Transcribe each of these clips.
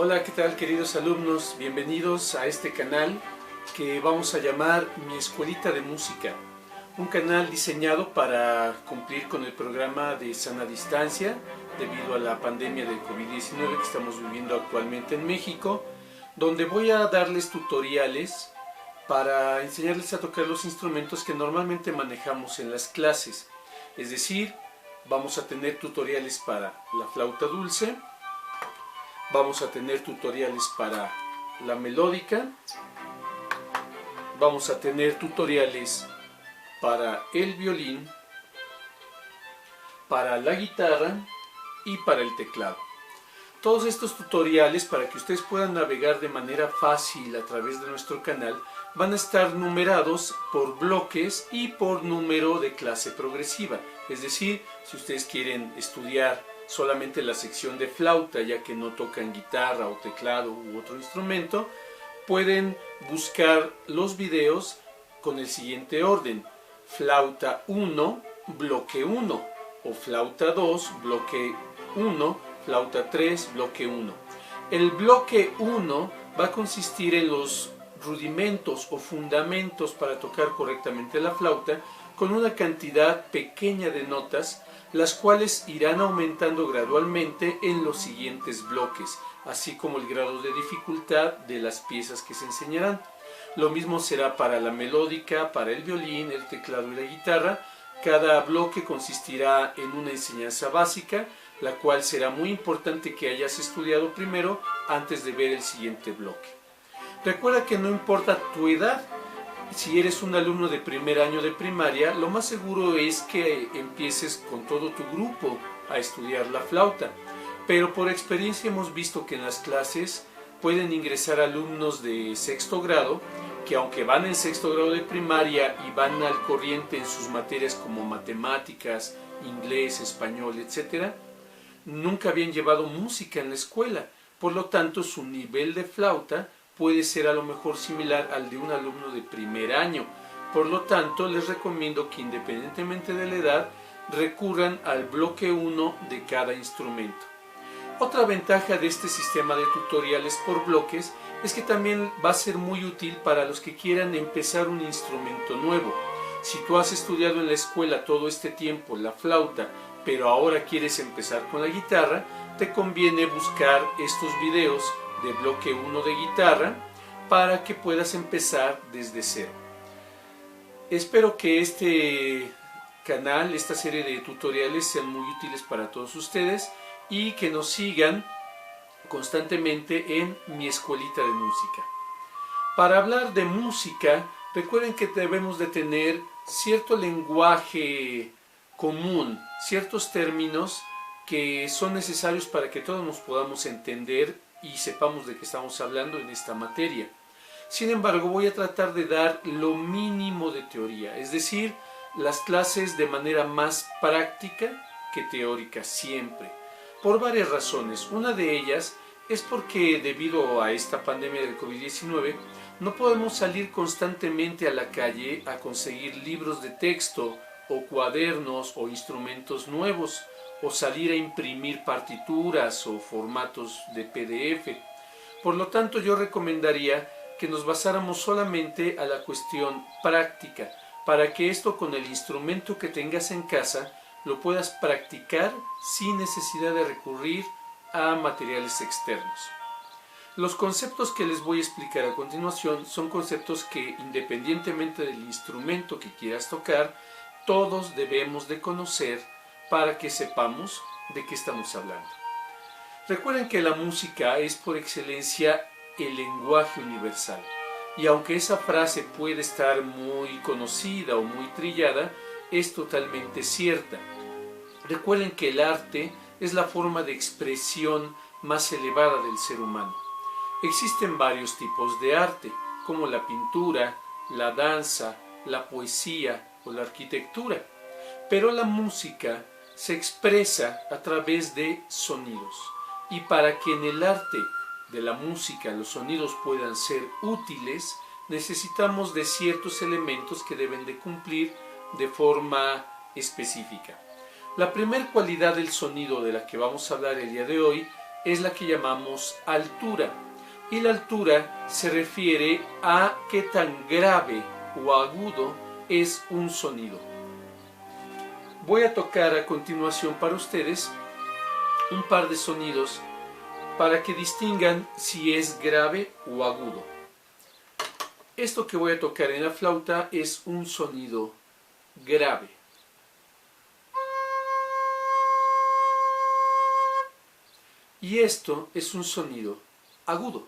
Hola, ¿qué tal queridos alumnos? Bienvenidos a este canal que vamos a llamar Mi Escuelita de Música. Un canal diseñado para cumplir con el programa de sana distancia debido a la pandemia del COVID-19 que estamos viviendo actualmente en México, donde voy a darles tutoriales para enseñarles a tocar los instrumentos que normalmente manejamos en las clases. Es decir, vamos a tener tutoriales para la flauta dulce, vamos a tener tutoriales para la melódica, vamos a tener tutoriales para el violín, para la guitarra y para el teclado. Todos estos tutoriales, para que ustedes puedan navegar de manera fácil a través de nuestro canal, van a estar numerados por bloques y por número de clase progresiva. Es decir, si ustedes quieren estudiar solamente la sección de flauta, ya que no tocan guitarra o teclado u otro instrumento, pueden buscar los videos con el siguiente orden: flauta 1, bloque 1, o flauta 2, bloque 1, flauta 3, bloque 1. El bloque 1 va a consistir en los rudimentos o fundamentos para tocar correctamente la flauta, con una cantidad pequeña de notas, las cuales irán aumentando gradualmente en los siguientes bloques, así como el grado de dificultad de las piezas que se enseñarán. Lo mismo será para la melódica, para el violín, el teclado y la guitarra. Cada bloque consistirá en una enseñanza básica, la cual será muy importante que hayas estudiado primero antes de ver el siguiente bloque. Recuerda que no importa tu edad. Si eres un alumno de primer año de primaria, lo más seguro es que empieces con todo tu grupo a estudiar la flauta. Pero por experiencia hemos visto que en las clases pueden ingresar alumnos de sexto grado, que aunque van en sexto grado de primaria y van al corriente en sus materias como matemáticas, inglés, español, etc., nunca habían llevado música en la escuela. Por lo tanto, su nivel de flauta puede ser a lo mejor similar al de un alumno de primer año. Por lo tanto, les recomiendo que independientemente de la edad, recurran al bloque 1 de cada instrumento. Otra ventaja de este sistema de tutoriales por bloques es que también va a ser muy útil para los que quieran empezar un instrumento nuevo. Si tú has estudiado en la escuela todo este tiempo la flauta, pero ahora quieres empezar con la guitarra, te conviene buscar estos videos de bloque 1 de guitarra para que puedas empezar desde cero. Espero que este canal, esta serie de tutoriales sean muy útiles para todos ustedes y que nos sigan constantemente en Mi Escuelita de Música. Para hablar de música, recuerden que debemos de tener cierto lenguaje común, ciertos términos que son necesarios para que todos nos podamos entender y sepamos de qué estamos hablando en esta materia. Sin embargo, voy a tratar de dar lo mínimo de teoría, es decir, las clases de manera más práctica que teórica siempre, por varias razones. Una de ellas es porque debido a esta pandemia del COVID-19 no podemos salir constantemente a la calle a conseguir libros de texto o cuadernos o instrumentos nuevos, o salir a imprimir partituras o formatos de PDF. Por lo tanto, yo recomendaría que nos basáramos solamente a la cuestión práctica, para que esto con el instrumento que tengas en casa lo puedas practicar sin necesidad de recurrir a materiales externos. Los conceptos que les voy a explicar a continuación son conceptos que, independientemente del instrumento que quieras tocar, todos debemos de conocer para que sepamos de qué estamos hablando. Recuerden que la música es por excelencia el lenguaje universal, y aunque esa frase puede estar muy conocida o muy trillada, es totalmente cierta. Recuerden que el arte es la forma de expresión más elevada del ser humano. Existen varios tipos de arte, como la pintura, la danza, la poesía o la arquitectura, pero la música se expresa a través de sonidos, y para que en el arte de la música los sonidos puedan ser útiles, necesitamos de ciertos elementos que deben de cumplir de forma específica. La primera cualidad del sonido de la que vamos a hablar el día de hoy es la que llamamos altura. Y la altura se refiere a qué tan grave o agudo es un sonido. Voy a tocar a continuación para ustedes un par de sonidos para que distingan si es grave o agudo. Esto que voy a tocar en la flauta es un sonido grave. Y esto es un sonido agudo.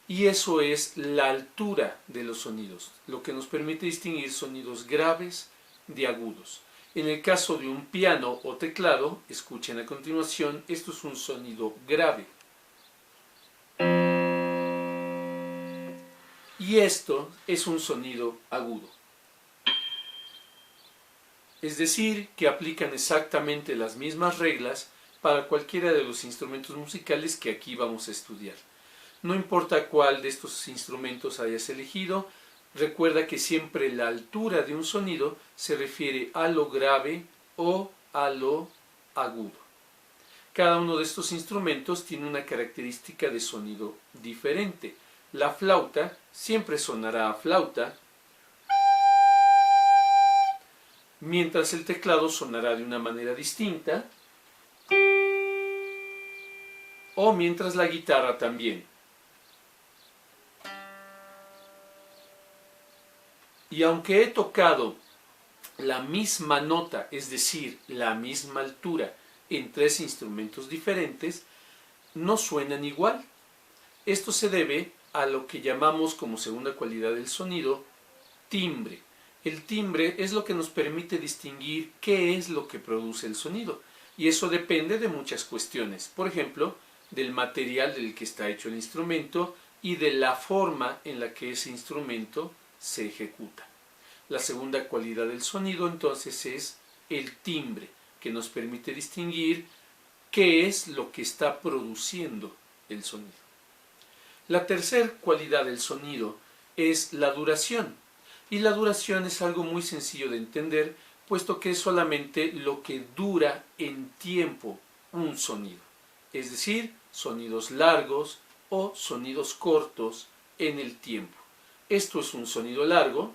Y eso es la altura de los sonidos, lo que nos permite distinguir sonidos graves de agudos. En el caso de un piano o teclado, escuchen a continuación, esto es un sonido grave. Y esto es un sonido agudo. Es decir, que aplican exactamente las mismas reglas para cualquiera de los instrumentos musicales que aquí vamos a estudiar. No importa cuál de estos instrumentos hayas elegido, recuerda que siempre la altura de un sonido se refiere a lo grave o a lo agudo. Cada uno de estos instrumentos tiene una característica de sonido diferente. La flauta siempre sonará a flauta, mientras el teclado sonará de una manera distinta, o mientras la guitarra también. Y aunque he tocado la misma nota, es decir, la misma altura, en tres instrumentos diferentes, no suenan igual. Esto se debe a lo que llamamos como segunda cualidad del sonido, timbre. El timbre es lo que nos permite distinguir qué es lo que produce el sonido. Y eso depende de muchas cuestiones. Por ejemplo, del material del que está hecho el instrumento y de la forma en la que ese instrumento se ejecuta. La segunda cualidad del sonido entonces es el timbre, que nos permite distinguir qué es lo que está produciendo el sonido. La tercera cualidad del sonido es la duración. Y la duración es algo muy sencillo de entender, puesto que es solamente lo que dura en tiempo un sonido. Es decir, sonidos largos o sonidos cortos en el tiempo. Esto es un sonido largo.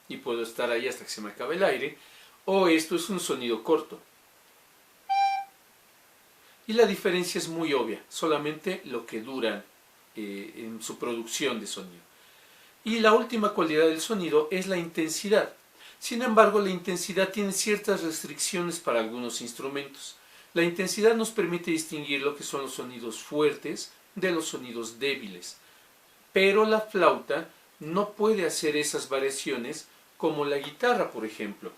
Y puedo estar ahí hasta que se me acabe el aire. O esto es un sonido corto. Y la diferencia es muy obvia, solamente lo que dura en su producción de sonido. Y la última cualidad del sonido es la intensidad. Sin embargo, la intensidad tiene ciertas restricciones para algunos instrumentos. La intensidad nos permite distinguir lo que son los sonidos fuertes de los sonidos débiles. Pero la flauta no puede hacer esas variaciones como la guitarra, por ejemplo.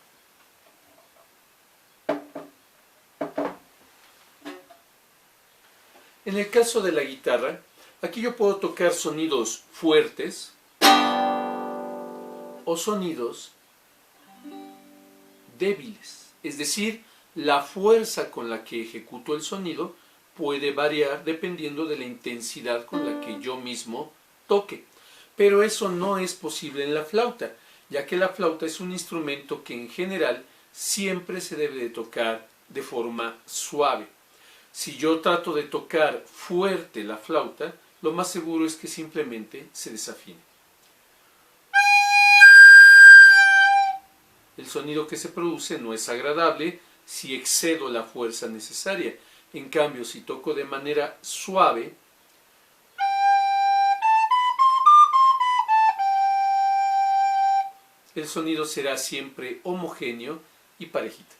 En el caso de la guitarra, aquí yo puedo tocar sonidos fuertes o sonidos débiles. Es decir, la fuerza con la que ejecuto el sonido puede variar dependiendo de la intensidad con la que yo mismo toque. Pero eso no es posible en la flauta, ya que la flauta es un instrumento que en general siempre se debe de tocar de forma suave. Si yo trato de tocar fuerte la flauta, lo más seguro es que simplemente se desafine. El sonido que se produce no es agradable si excedo la fuerza necesaria. En cambio, si toco de manera suave, el sonido será siempre homogéneo y parejito.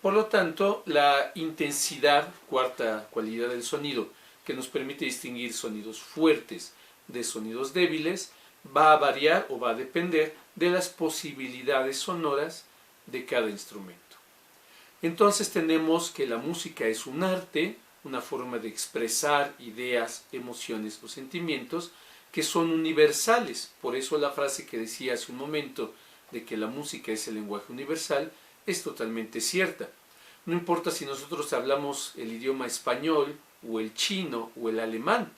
Por lo tanto, la intensidad, cuarta cualidad del sonido, que nos permite distinguir sonidos fuertes de sonidos débiles, va a variar o va a depender de las posibilidades sonoras de cada instrumento. Entonces tenemos que la música es un arte, una forma de expresar ideas, emociones o sentimientos que son universales. Por eso la frase que decía hace un momento de que la música es el lenguaje universal es totalmente cierta. No importa si nosotros hablamos el idioma español o el chino o el alemán,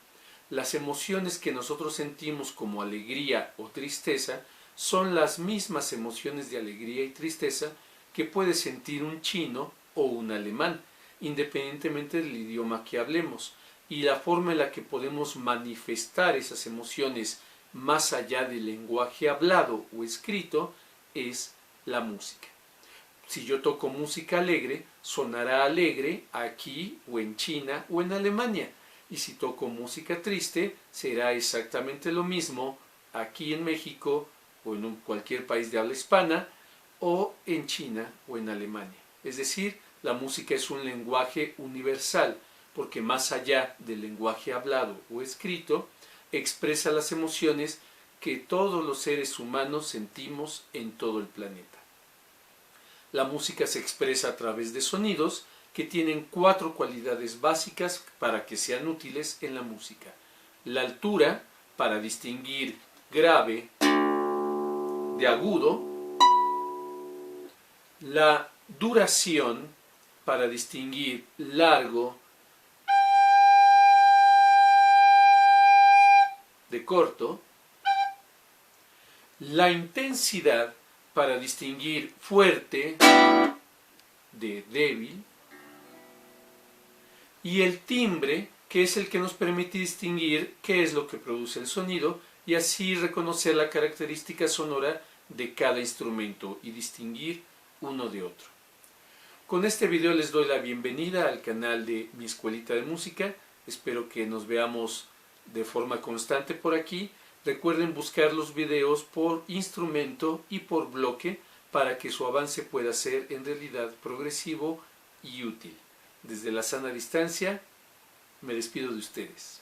las emociones que nosotros sentimos como alegría o tristeza son las mismas emociones de alegría y tristeza que puede sentir un chino o un alemán, independientemente del idioma que hablemos, y la forma en la que podemos manifestar esas emociones más allá del lenguaje hablado o escrito es la música. Si yo toco música alegre, sonará alegre aquí o en China o en Alemania. Y si toco música triste, será exactamente lo mismo aquí en México o en cualquier país de habla hispana o en China o en Alemania. Es decir, la música es un lenguaje universal porque más allá del lenguaje hablado o escrito, expresa las emociones que todos los seres humanos sentimos en todo el planeta. La música se expresa a través de sonidos que tienen 4 cualidades básicas para que sean útiles en la música. La altura, para distinguir grave de agudo. La duración, para distinguir largo de corto. La intensidad, para distinguir fuerte de débil, y el timbre, que es el que nos permite distinguir qué es lo que produce el sonido y así reconocer la característica sonora de cada instrumento y distinguir uno de otro. Con este video les doy la bienvenida al canal de Mi Escuelita de Música. Espero que nos veamos de forma constante por aquí. Recuerden buscar los videos por instrumento y por bloque para que su avance pueda ser en realidad progresivo y útil. Desde la sana distancia, me despido de ustedes.